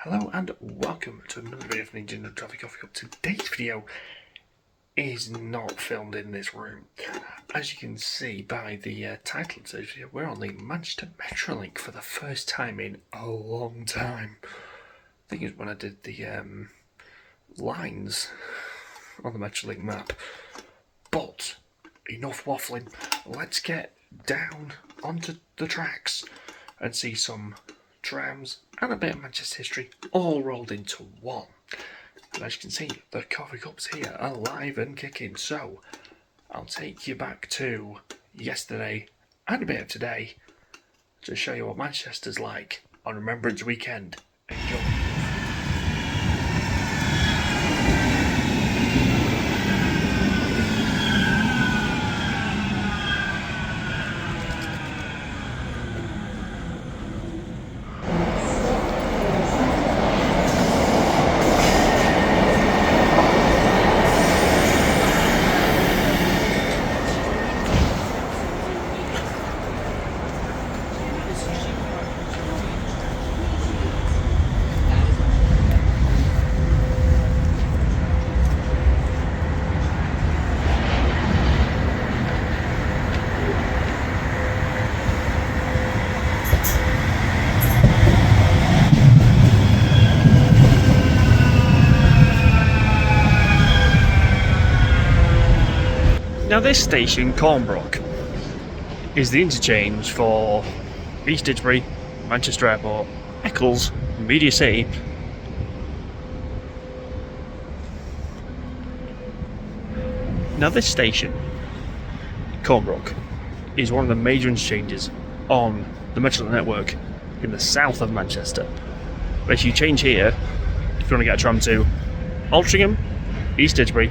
Hello and welcome to another video of Ninja Traffic Coffee Cup. Today's video is not filmed in this room. As you can see by the title of today's video, we're on the Manchester Metrolink for the first time in a long time. I think it's when I did the lines on the Metrolink map. But enough waffling, let's get down onto the tracks and see some trams and a bit of Manchester history all rolled into one. And as you can see, the coffee cup's here, alive and kicking. So I'll take you back to yesterday and a bit of today to show you what Manchester's like on Remembrance Weekend. Enjoy. Now this station, Cornbrook, is the interchange for East Didsbury, Manchester Airport, Eccles, Media City. Now this station, Cornbrook, is one of the major interchanges on the Metrolink network in the south of Manchester. If you change here, if you want to get a tram to Altrincham, East Didsbury,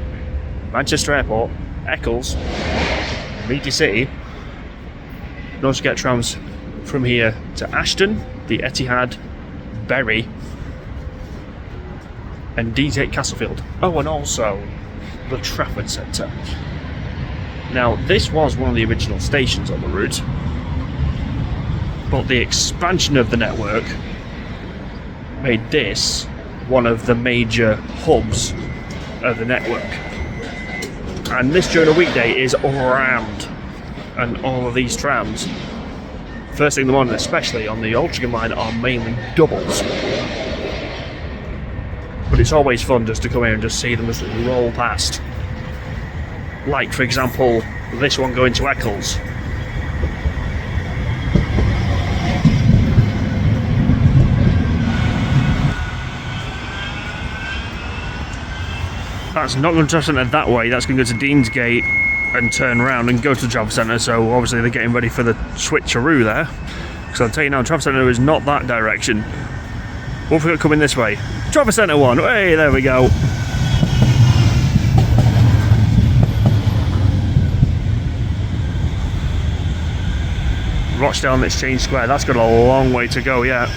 Manchester Airport, Eccles, Media City, you can also get trams from here to Ashton, the Etihad, Bury, and Deansgate Castlefield. Oh, and also the Trafford Centre. Now, this was one of the original stations on the route, but the expansion of the network made this one of the major hubs of the network. And this during a weekday is rammed, and all of these trams, first thing in the morning, especially on the Altrincham line, are mainly doubles. But it's always fun just to come here and just see them just roll past. Like, for example, this one going to Eccles. That's not going to Trafford Centre that way, that's going to go to Deansgate and turn around and go to the Trafford Centre, so obviously they're getting ready for the switcheroo there. Because I'll tell you now, Trafford Centre is not that direction. What have we got coming this way? Trafford Centre one, hey, there we go. Rochdale and Exchange Square, that's got a long way to go yet.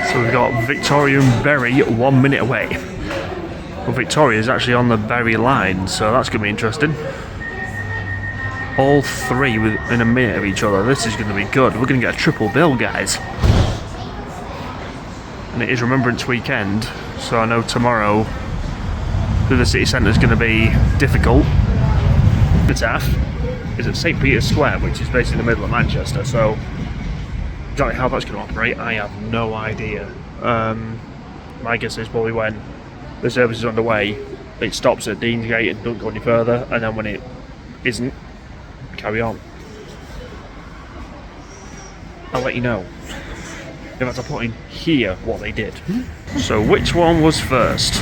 So we've got Victoria and Bury 1 minute away. Well, Victoria is actually on the Bury line, so that's going to be interesting. All three within a minute of each other. This is going to be good. We're going to get a triple bill, guys. And it is Remembrance Weekend, so I know tomorrow through the city centre is going to be difficult. The TAF is at St Peter's Square, which is basically in the middle of Manchester, so exactly how that's going to operate, I have no idea. My guess is probably when the service is underway, it stops at Deansgate and don't go any further, and then when it isn't, carry on. I'll let you know if I have to put in here what they did. So which one was first?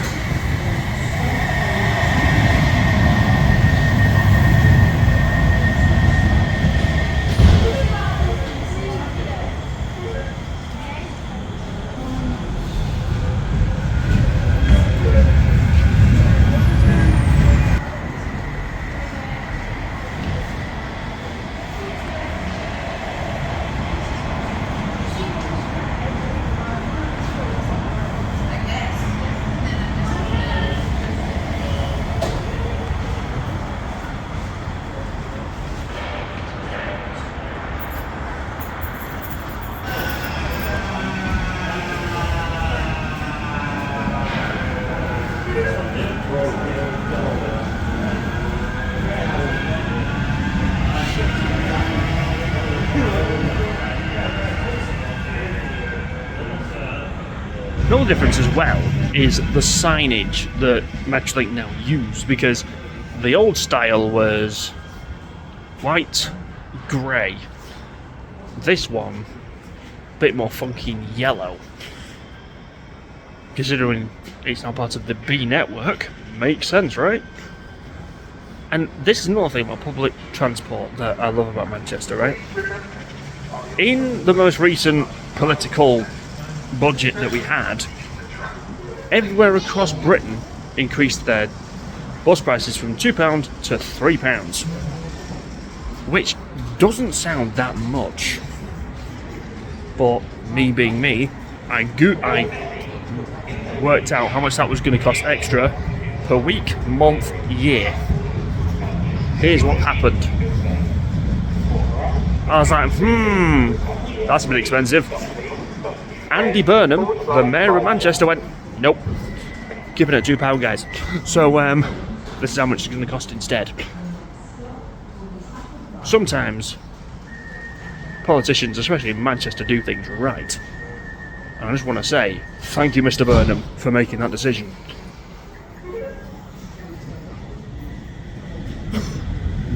Another difference as well is the signage that Metrolink now use, because the old style was white, grey. This one, a bit more funky and yellow. Considering it's now part of the B network, makes sense, right? And this is another thing about public transport that I love about Manchester, right? In the most recent political budget that we had, everywhere across Britain increased their bus prices from £2 to £3, which doesn't sound that much. But me being me, I worked out how much that was going to cost extra per week, month, year. Here's what happened. I was like, that's a bit expensive. Andy Burnham, the mayor of Manchester, went, nope, giving it £2, guys. So, this is how much it's going to cost instead. Sometimes, politicians, especially in Manchester, do things right. And I just want to say, thank you, Mr. Burnham, for making that decision.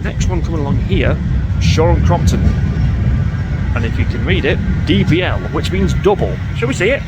Next one coming along here, Shaw and Crompton. And if you can read it, DPL, which means double. Shall we see it?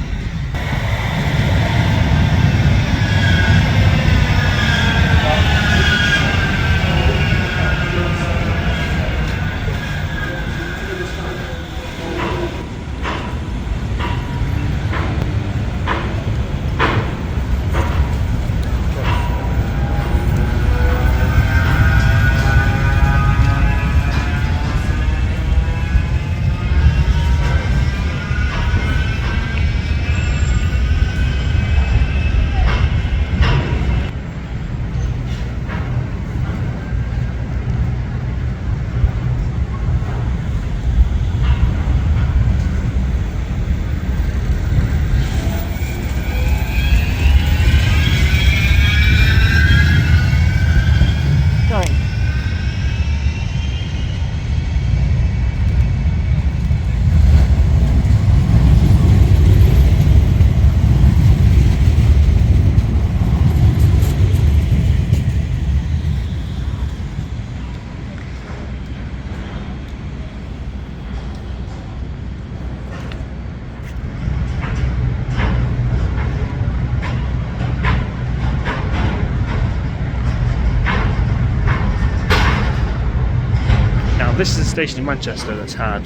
This is the station in Manchester that's had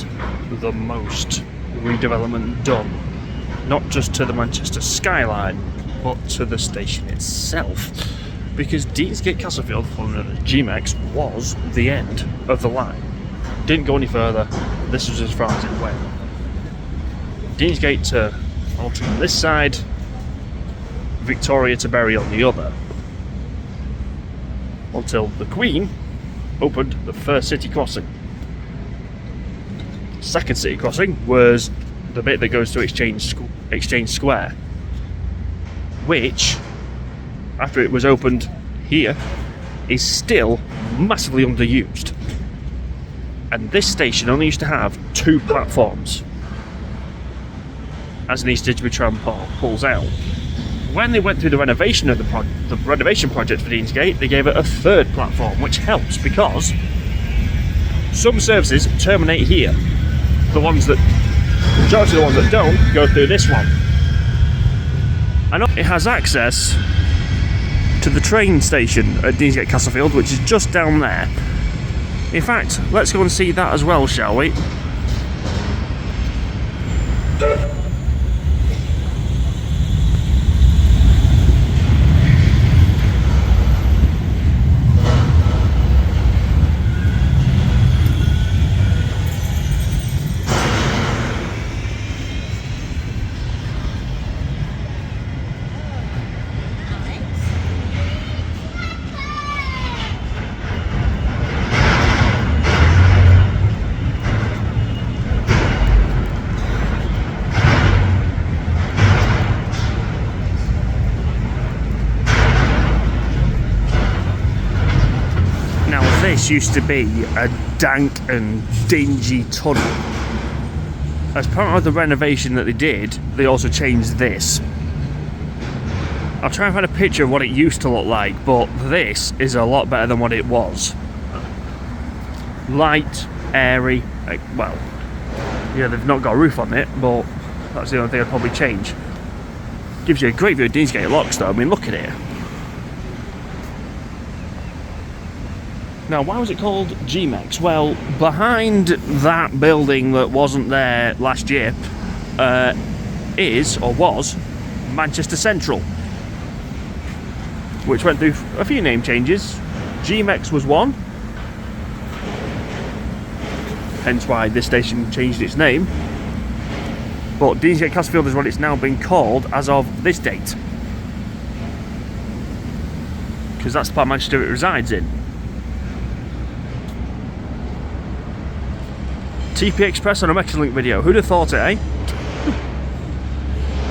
the most redevelopment done. Not just to the Manchester skyline, but to the station itself. Because Deansgate Castlefield, formerly known as GMX, was the end of the line. Didn't go any further. This was as far as it went. Deansgate to Altrincham on this side, Victoria to Bury on the other. Until the Queen opened the first city crossing. Second city crossing was the bit that goes to Exchange Square, which, after it was opened here, is still massively underused. And this station only used to have 2 platforms, as an East Didsbury tram pulls out. When they went through the renovation of the renovation project for Deansgate, they gave it a 3rd platform, which helps because some services terminate here. The majority of the ones that don't go through this one. I know it has access to the train station at Deansgate Castlefield, which is just down there. In fact, let's go and see that as well, shall we? This used to be a dank and dingy tunnel. As part of the renovation that they did, they also changed this. I'll try and find a picture of what it used to look like, but this is a lot better than what it was. Light, airy, well, yeah, they've not got a roof on it, but that's the only thing I'd probably change. Gives you a great view of Deansgate locks though, I mean look at it. Now why was it called GMEX? Well, behind that building that wasn't there last year is, or was, Manchester Central, which went through a few name changes. GMEX was one, hence why this station changed its name. But Deansgate Castlefield is what it's now been called as of this date, because that's the part of Manchester it resides in. TP Express on a Metrolink video. Who'd have thought it, eh?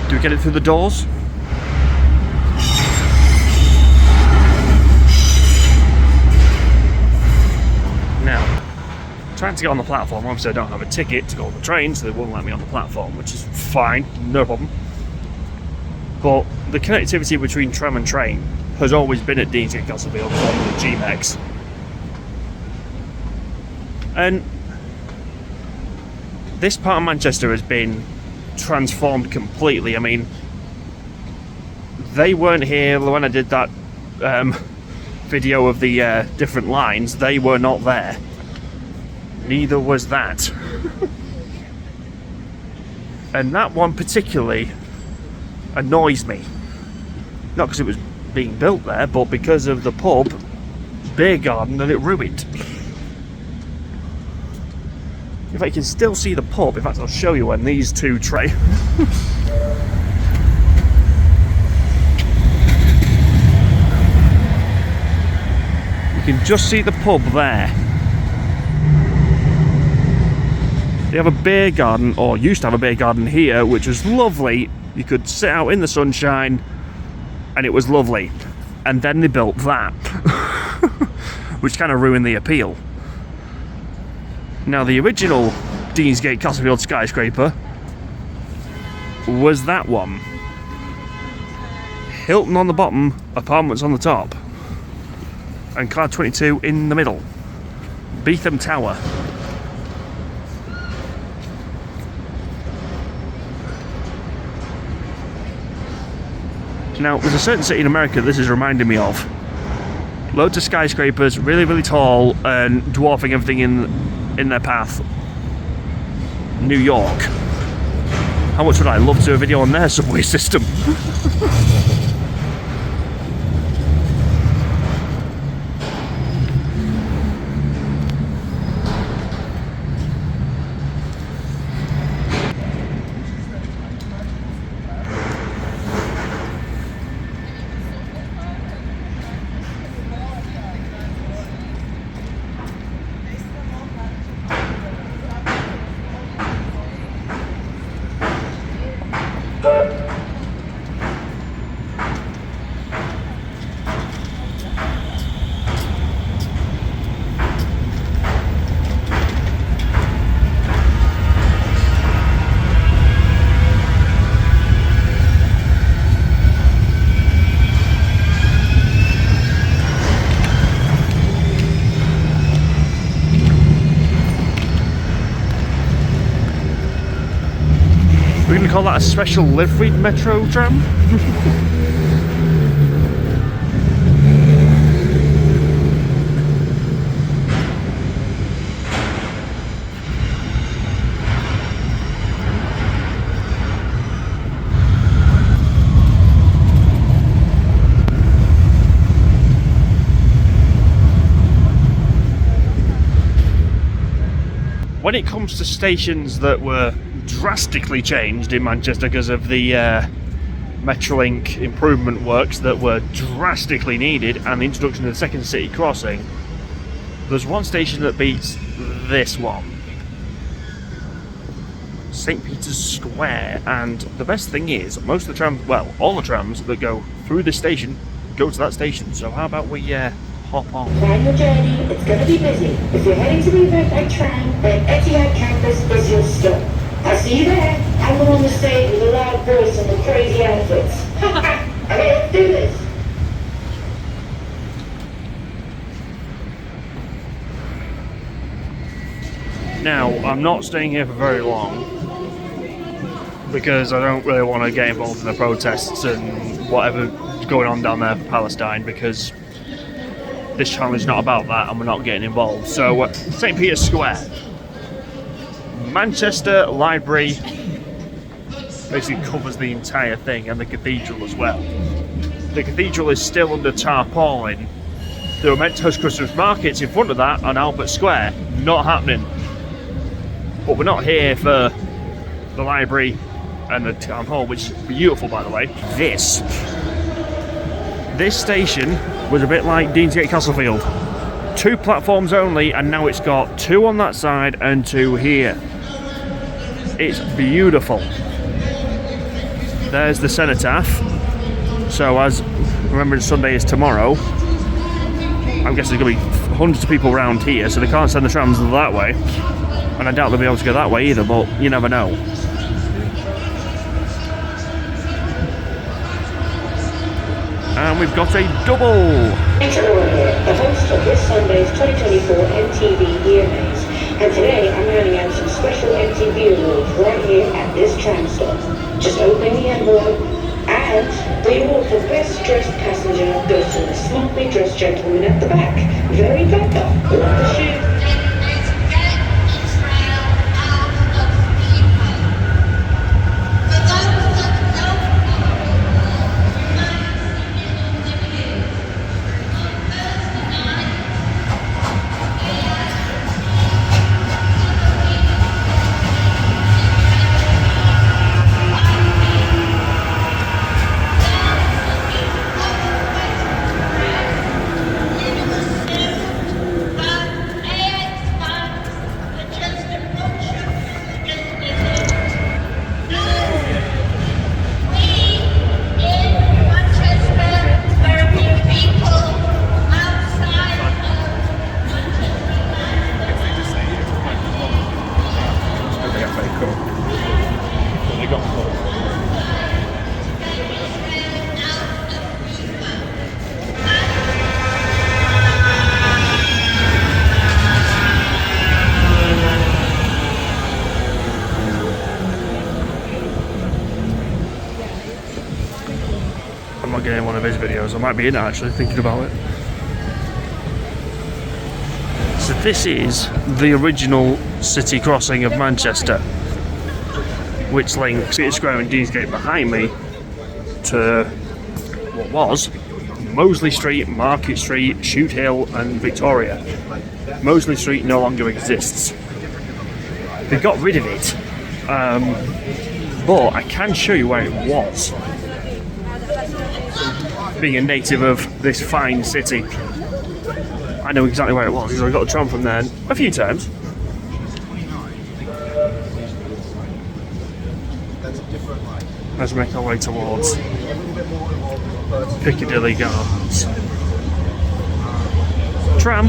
Do we get it through the doors? Now, trying to get on the platform. Obviously I don't have a ticket to go on the train, so they won't let me on the platform, which is fine, no problem. But the connectivity between tram and train has always been at Deansgate Castlefield, formerly GMEX. And this part of Manchester has been transformed completely. I mean, they weren't here when I did that video of the different lines. They were not there. Neither was that. And that one particularly annoys me. Not because it was being built there, but because of the pub, beer garden that it ruined. In fact, you can still see the pub. In fact, I'll show you when these two trains. You can just see the pub there. They have a beer garden, or used to have a beer garden here, which was lovely. You could sit out in the sunshine, and it was lovely. And then they built that, which kind of ruined the appeal. Now, the original Deansgate Castlefield skyscraper was that one. Hilton on the bottom, apartments on the top, and Cloud 22 in the middle. Beetham Tower. Now, there's a certain city in America this is reminding me of. Loads of skyscrapers, really, really tall, and dwarfing everything in their path. New York. How much would I love to do a video on their subway system? We're going to call that a special liveried metro tram. When it comes to stations that were drastically changed in Manchester because of the Metrolink improvement works that were drastically needed and the introduction of the second city crossing, there's one station that beats this one. St. Peter's Square. And the best thing is, most of the trams, well, all the trams that go through this station go to that station. So how about we hop on? Plan your journey, it's going to be busy. If you're heading to Remembrance by tram, then Etihad campus is your stop. I'll see you there. I'm the one on the stage with a loud voice and the crazy outfits. I mean, do Now, I'm not staying here for very long because I don't really want to get involved in the protests and whatever's going on down there for Palestine, because this channel is not about that and we're not getting involved. So, St. Peter's Square, Manchester Library basically covers the entire thing, and the cathedral as well. The cathedral is still under tarpaulin. They were meant to host Christmas markets in front of that on Albert Square. Not happening. But we're not here for the library and the town hall, which is beautiful, by the way. This station was a bit like Deansgate Castlefield. 2 platforms only, and now it's got 2 on that side and 2 here. It's beautiful. There's the cenotaph. So as Remembrance Sunday is tomorrow, I'm guessing there's going to be hundreds of people around here, so they can't send the trams that way. And I doubt they'll be able to go that way either, but you never know. And we've got a double! Peter Owen here, the host of this Sunday's 2024 MTV EMAs. And today I'm handing out some special MTV awards right here at this tram stop. Just opening the envelope, and the award for Best Dressed Passenger goes to the smartly dressed gentleman at the back. Very clever. Love the shoe. I'm not getting one of his videos. I might be in it actually, thinking about it. So this is the original city crossing of Manchester, which links Peter Square and Deansgate behind me to what was Mosley Street, Market Street, Shoot Hill and Victoria. Mosley Street no longer exists. They got rid of it, but I can show you where it was. Being a native of this fine city, I know exactly where it was because I got a tram from there a few times. Let's make our way towards Piccadilly Gardens. Tram.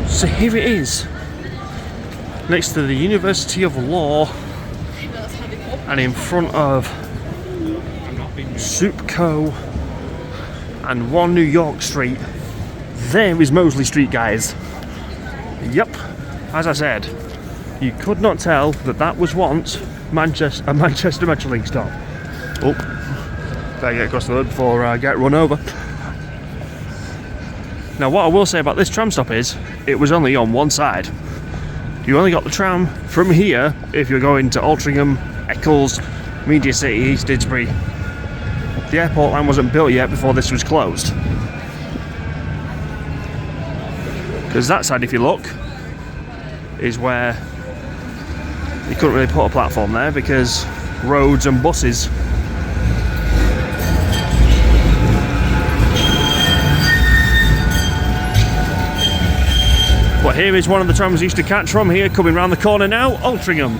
So here it is, next to the University of Law, and in front of Soup Co. and 1 New York Street. There is Mosley Street, guys. Yep, as I said, you could not tell that that was once a Manchester Metrolink stop. Oh, better get across the road before I get run over. Now what I will say about this tram stop is, it was only on one side. You only got the tram from here if you're going to Altrincham, Eccles, Media City, East Didsbury. The airport line wasn't built yet before this was closed. Because that side, if you look, is where you couldn't really put a platform there because roads and buses. But here is one of the trams I used to catch from here, coming round the corner now, Altrincham.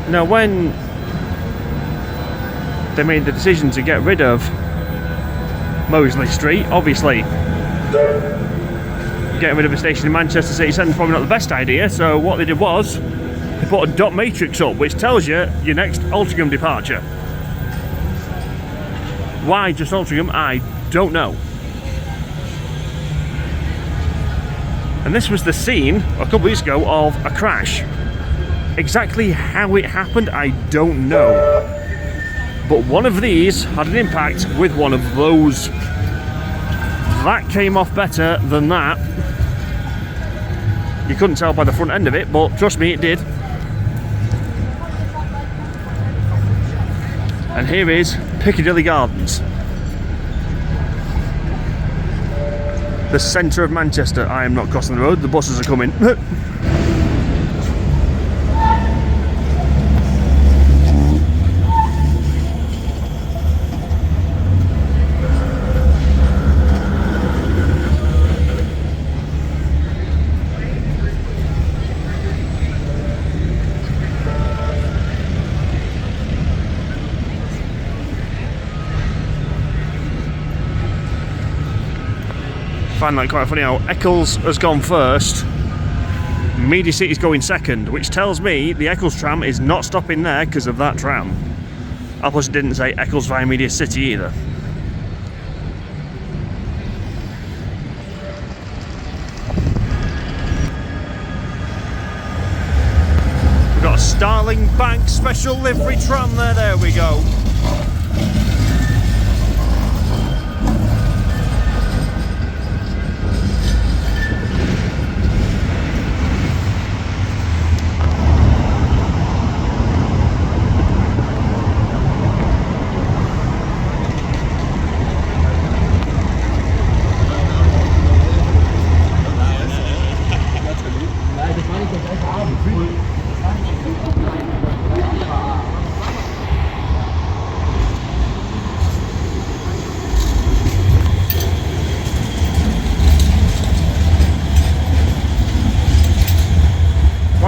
Now when they made the decision to get rid of Moseley Street. Obviously, getting rid of a station in Manchester City Centre is probably not the best idea, so what they did was they put a dot matrix up which tells you your next Altrincham departure. Why just Altrincham? I don't know. And this was the scene a couple of weeks ago of a crash. Exactly how it happened, I don't know. But one of these had an impact with one of those. That came off better than that. You couldn't tell by the front end of it, but trust me, it did. And here is Piccadilly Gardens. The centre of Manchester. I am not crossing the road, the buses are coming. I find that quite funny how Eccles has gone first, Media City's going second, which tells me the Eccles tram is not stopping there because of that tram. I plus didn't say Eccles via Media City either. We've got a Starling Bank special livery tram there, there we go.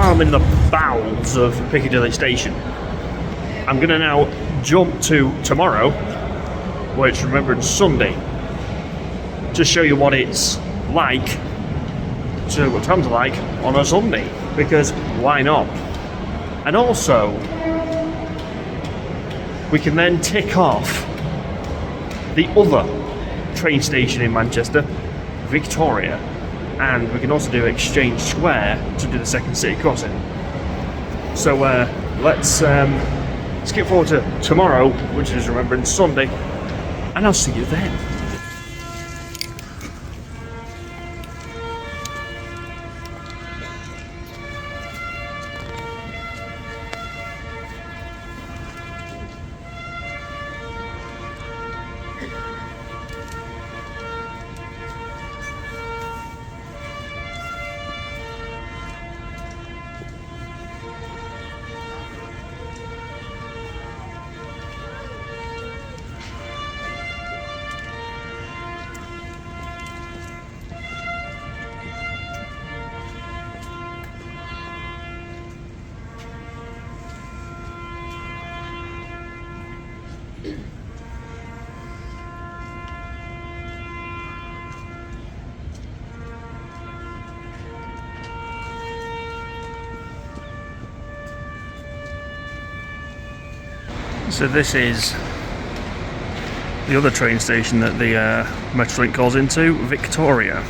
I'm in the bowels of Piccadilly Station. I'm going to now jump to tomorrow, where it's Remembrance Sunday, to show you what it's like, to what trams are like on a Sunday, because why not? And also, we can then tick off the other train station in Manchester, Victoria. And we can also do Exchange Square to do the second city crossing. So let's skip forward to tomorrow, which is Remembrance Sunday, and I'll see you then. So this is the other train station that the Metrolink calls into, Victoria.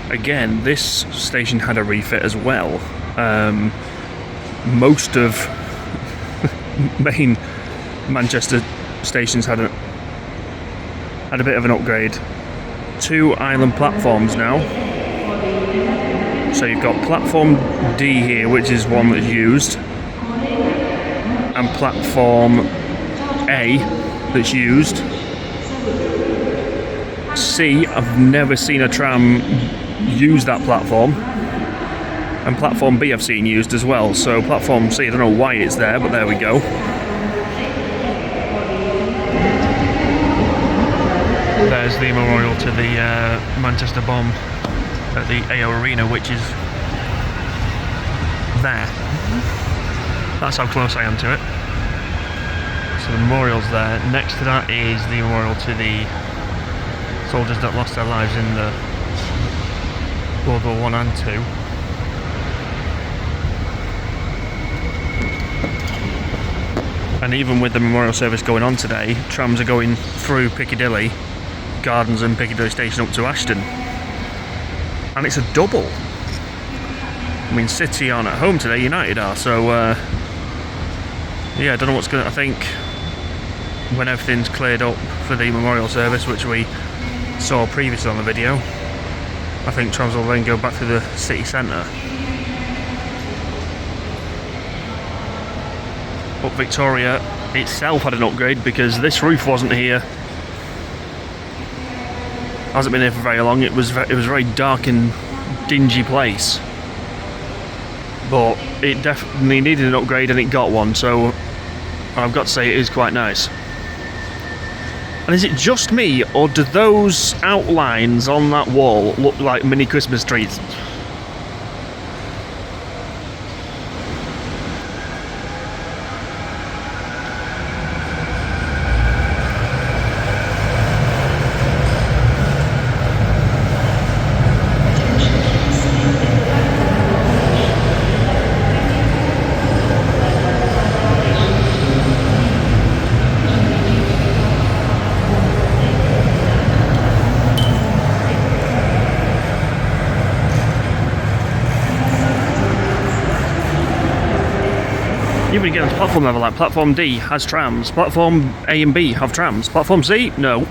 Again, this station had a refit as well. Most of main Manchester stations had a bit of an upgrade. 2 island platforms now. So you've got platform D here, which is one that's used, and platform A that's used. C, I've never seen a tram use that platform, and platform B I've seen used as well. So platform C, I don't know why it's there, but there we go. There's the memorial to the Manchester bomb at the AO Arena, which is there. That's how close I am to it. So the memorial's there. Next to that is the memorial to the soldiers that lost their lives in the World War I and II. And even with the memorial service going on today, trams are going through Piccadilly Gardens and Piccadilly Station up to Ashton. And it's a double. I mean, City aren't at home today, United are, so yeah, I don't know what's going to... I think when everything's cleared up for the memorial service, which we saw previously on the video, I think trams will then go back to the city centre. But Victoria itself had an upgrade because this roof wasn't here. Hasn't been here for very long. It was a very dark and dingy place. But it definitely needed an upgrade and it got one, so I've got to say it is quite nice. And is it just me, or do those outlines on that wall look like mini Christmas trees? Even when you get onto platform level, like platform D has trams, platform A and B have trams, platform C, no.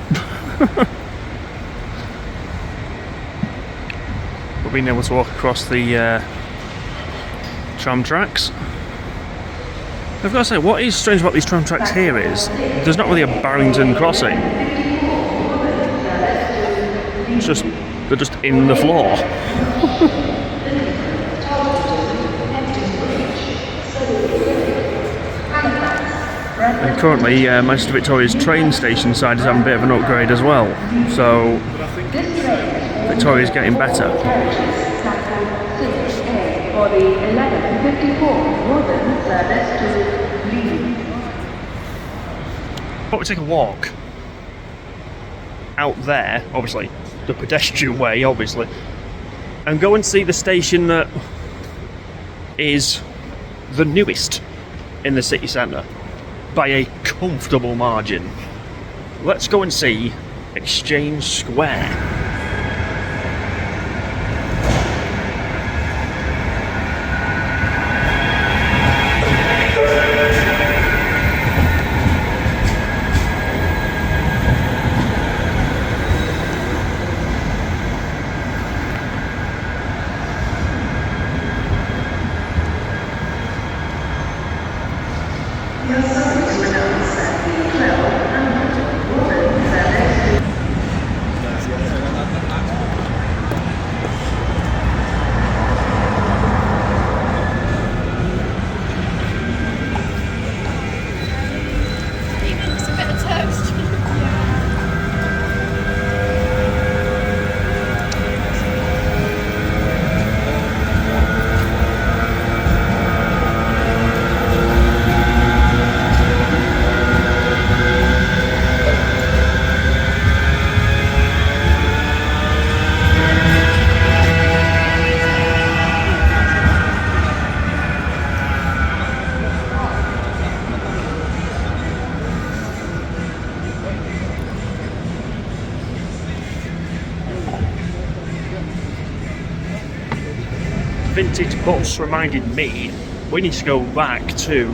But being able to walk across the tram tracks. I've got to say, what is strange about these tram tracks here is there's not really a Barrington crossing. It's just, they're just in the floor. And currently, Manchester Victoria's train station side is having a bit of an upgrade as well. So, Victoria's getting better. For the 11:54 northern service to Leeds. But we take a walk out there, obviously, the pedestrian way, obviously, and go and see the station that is the newest in the city centre by a comfortable margin. Let's go and see Exchange Square. Vintage bus reminded me we need to go back to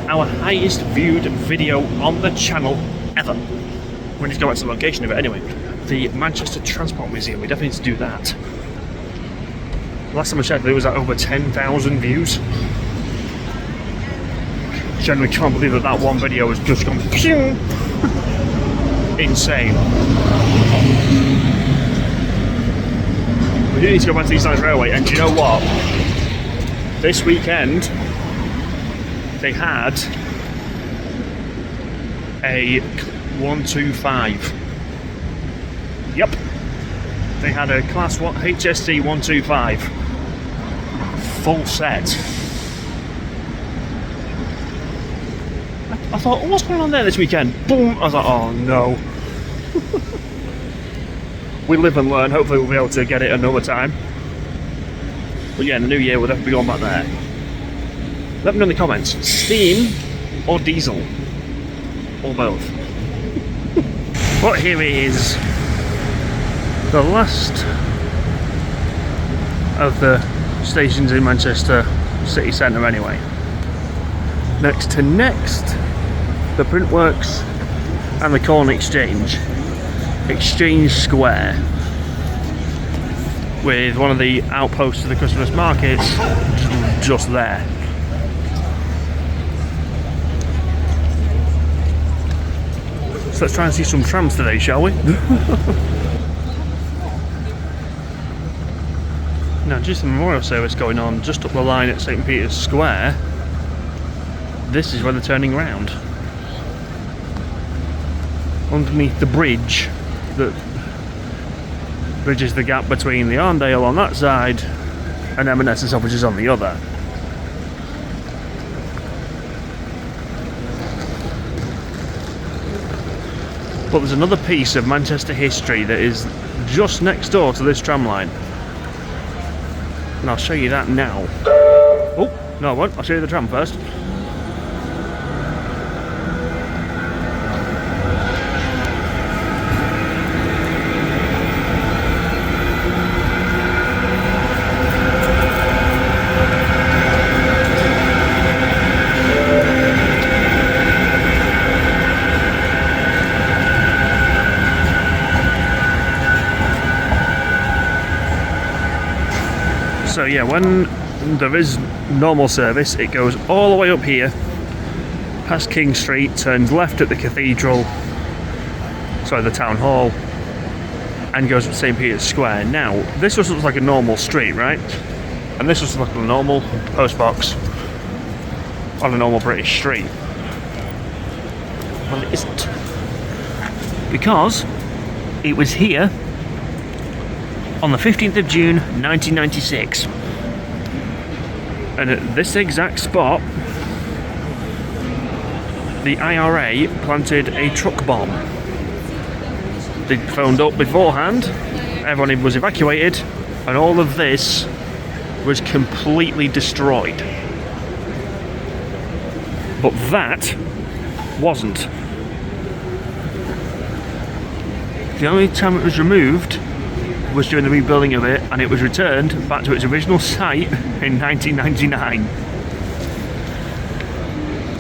our highest viewed video on the channel ever. We need to go back to the location of it anyway. The Manchester Transport Museum, we definitely need to do that. Last time I checked, there was over 10,000 views. Generally can't believe that that one video has just gone pew! Insane. We do need to go back to the East Lines Railway, and do you know what? This weekend they had a 125. Yep. They had a Class 1 HSC 125 full set. I thought, oh, what's going on there this weekend? Boom! I was like, oh no. We live and learn. Hopefully we'll be able to get it another time. But yeah, in the new year we'll definitely be going back there. Let me know in the comments, steam or diesel? Or both. But here is the last of the stations in Manchester city centre anyway. Next to Next, the Printworks and the Corn Exchange Square, with one of the outposts of the Christmas markets just there. So let's try and see some trams today, shall we? Now, just a memorial service going on just up the line at St. Peter's Square. This is where they're turning round. Underneath the bridge that bridges the gap between the Arndale on that side and M&S and Selfridges on the other. But there's another piece of Manchester history that is just next door to this tram line. And I'll show you that now. Oh, no I won't. I'll show you the tram first. So yeah, when there is normal service, it goes all the way up here, past King Street, turns left at the cathedral, sorry, the town hall, and goes up St. Peter's Square. Now, this just looks like a normal street, right? And this just looks like a normal post box on a normal British street. Well, it isn't. Because it was here on the 15th of June 1996, and at this exact spot the IRA planted a truck bomb. They phoned up beforehand, everyone was evacuated, and all of this was completely destroyed. But that wasn't. The only time it was removed was during the rebuilding of it, and it was returned back to its original site in 1999.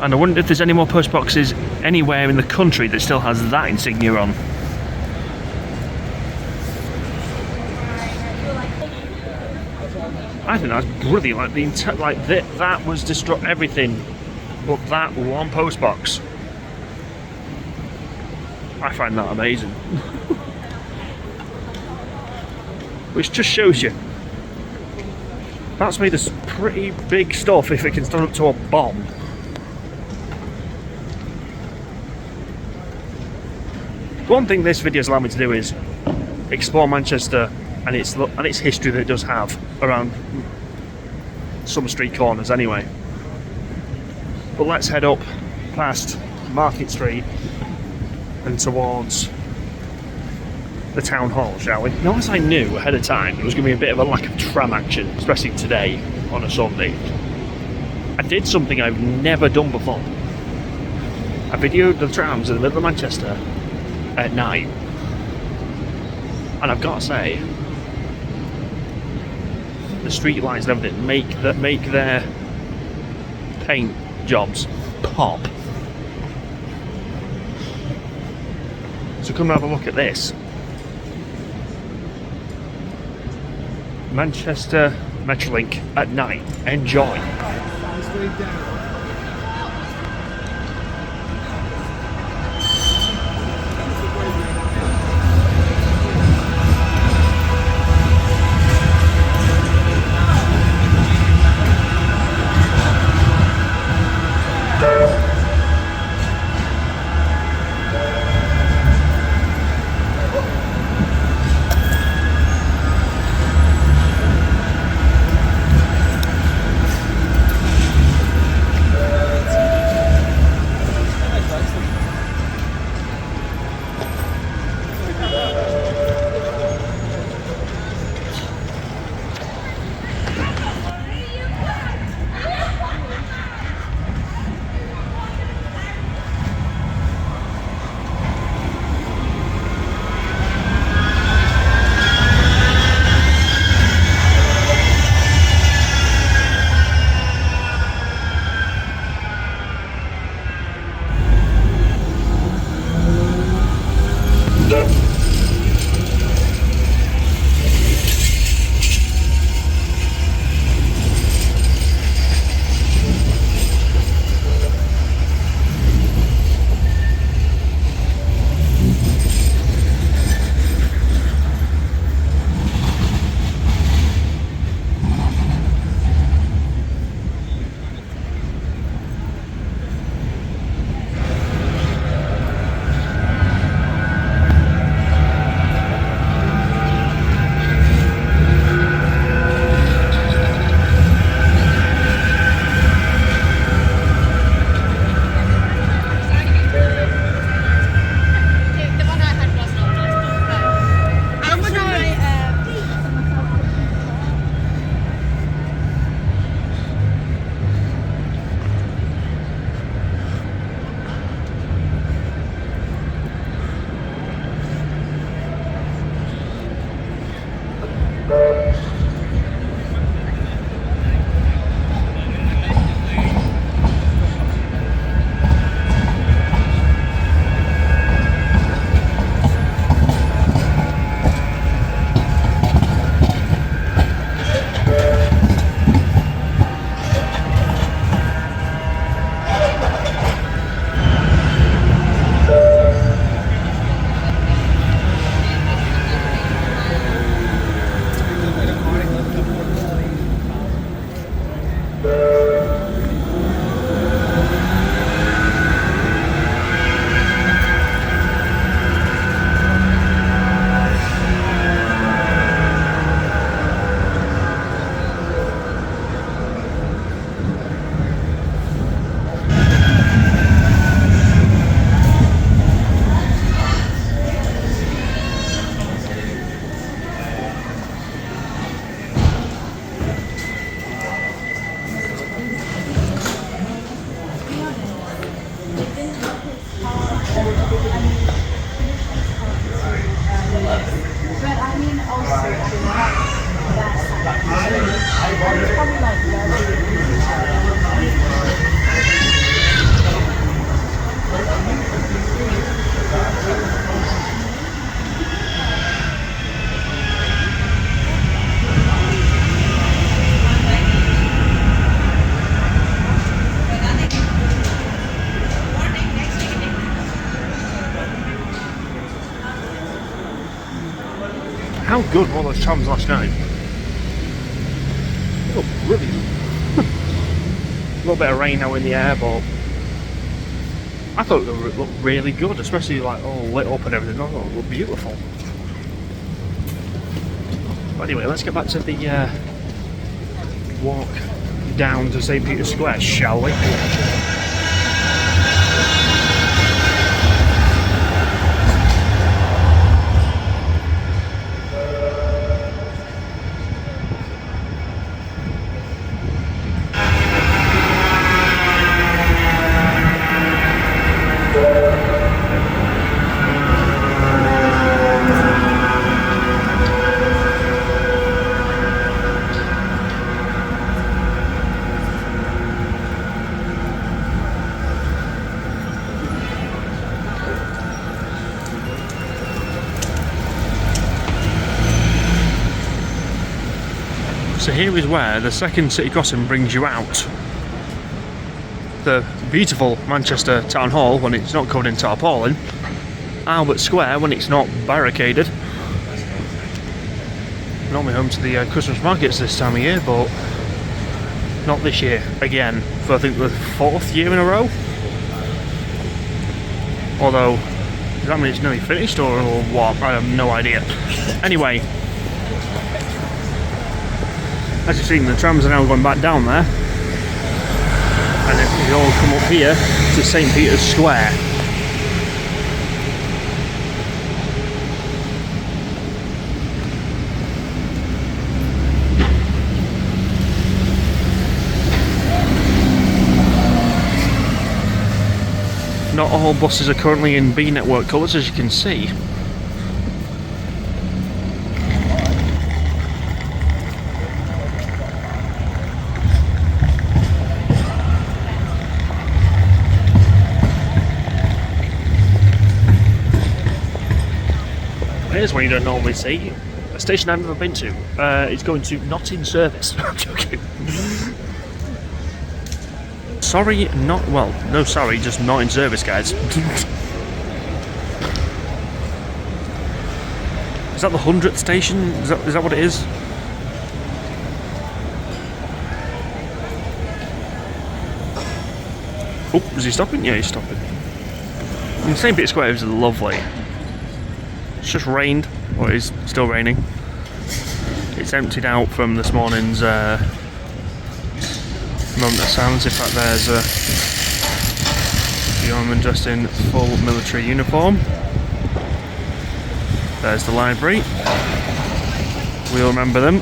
And I wonder if there's any more post boxes anywhere in the country that still has that insignia on. I think that's brilliant. Like that was destroyed, everything but that one post box. I find that amazing. Which just shows you that's made us pretty big stuff if it can stand up to a bomb. One thing this video's allowed me to do is explore Manchester and its history that it does have around some street corners anyway. But let's head up past Market Street and towards the town hall, shall we? Now, as I knew ahead of time there was going to be a bit of a lack of tram action, especially today on a Sunday, I did something I've never done before. I videoed the trams in the middle of Manchester at night, and I've got to say, the street lights and everything make their paint jobs pop. So come and have a look at this. Manchester Metrolink at night. Enjoy. How good were those trams last night? Oh, brilliant. A little bit of rain now in the air, but I thought they looked really good, especially like all lit up and everything. I thought it looked beautiful. But anyway, let's get back to the walk down to St. Peter's Square, shall we? So here is where the second city crossing brings you out. The beautiful Manchester Town Hall when it's not covered in tarpaulin. Albert Square when it's not barricaded. Normally home to the Christmas markets this time of year, but not this year. Again, for I think the 4th year in a row. Although, does that mean it's nearly finished or what? I have no idea. Anyway. As you've seen, the trams are now going back down there, and then we all come up here to St. Peter's Square. Not all buses are currently in B network colours, as you can see. Here's one you don't normally see. A station I've never been to. It's going to not in service. I'm joking. Sorry, not well. No, sorry, just not in service, guys. Is that the 100th station? Is that what it is? Oh, is he stopping? Yeah, he's stopping. And St. Peter's Square is lovely. It's just rained, or it is still raining. It's emptied out from this morning's moment of silence. In fact, there's a yeoman dressed in full military uniform. There's the library. We'll remember them.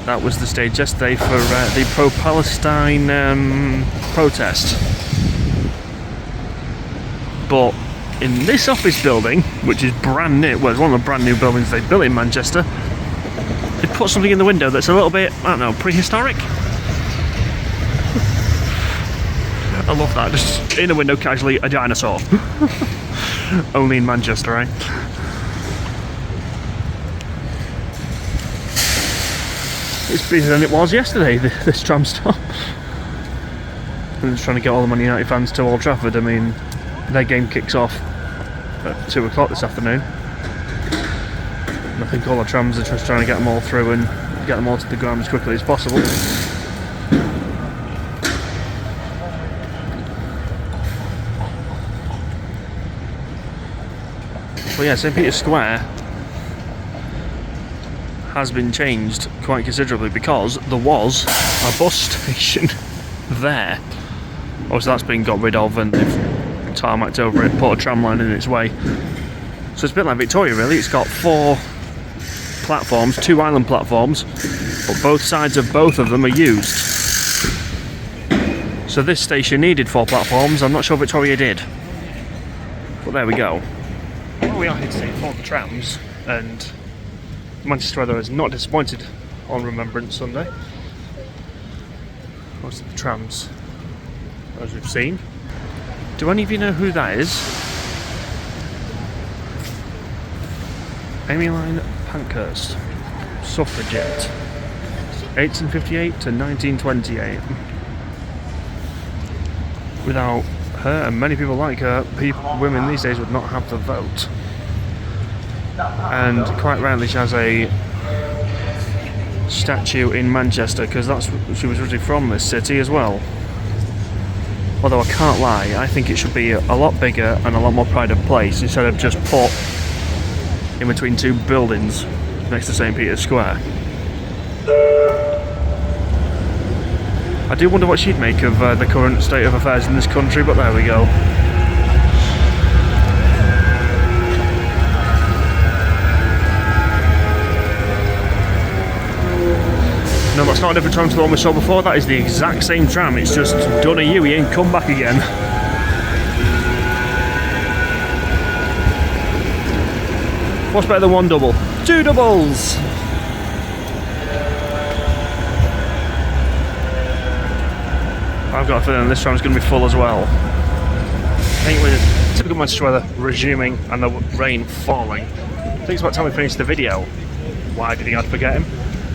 That was the stage yesterday for the pro-Palestine protest. But in this office building, which is brand new, well, it's one of the brand new buildings they built in Manchester, they put something in the window that's a little bit, I don't know, prehistoric. I love that, just in the window casually, a dinosaur. Only in Manchester, right? It's busier than it was yesterday, this tram stop. I'm just trying to get all the Man United fans to Old Trafford. I mean, their game kicks off at 2 o'clock this afternoon. And I think all the trams are just trying to get them all through and get them all to the ground as quickly as possible. Well, yeah, St. Peter's Square has been changed quite considerably because there was a bus station there. Obviously that's been got rid of and they've tarmacked over it, put a tram line in its way. So it's a bit like Victoria really. It's got 4 platforms, 2 island platforms, but both sides of both of them are used. So this station needed 4 platforms. I'm not sure Victoria did, but there we go. Well, we are here today for the trams, and Manchester weather is not disappointed on Remembrance Sunday. Most of the trams, as we've seen. Do any of you know who that is? Emmeline Pankhurst, suffragette, 1858 to 1928. Without her, and many people like her, women these days would not have the vote. And quite rightly she has a statue in Manchester, because she was originally from this city as well. Although I can't lie, I think it should be a lot bigger and a lot more pride of place instead of just put in between two buildings next to St. Peter's Square. I do wonder what she'd make of the current state of affairs in this country, but there we go. No, that's not a different tram to the one we saw before. That is the exact same tram. It's just done a U-E and come back again. What's better than one double? Two doubles! I've got a feeling this tram's going to be full as well. I think with typical Manchester weather resuming and the rain falling, I think it's about time we finish the video. Why did I forget him?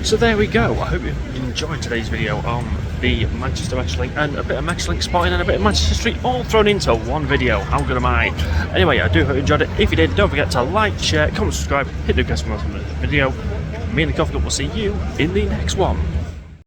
So there we go. I hope you enjoyed today's video on the Manchester Metrolink and a bit of Metrolink spotting and a bit of Manchester Street all thrown into one video. How good am I? Anyway, I do hope you enjoyed it. If you did, don't forget to like, share, comment, subscribe, hit the notification button on the video. Me and the coffee cup will see you in the next one.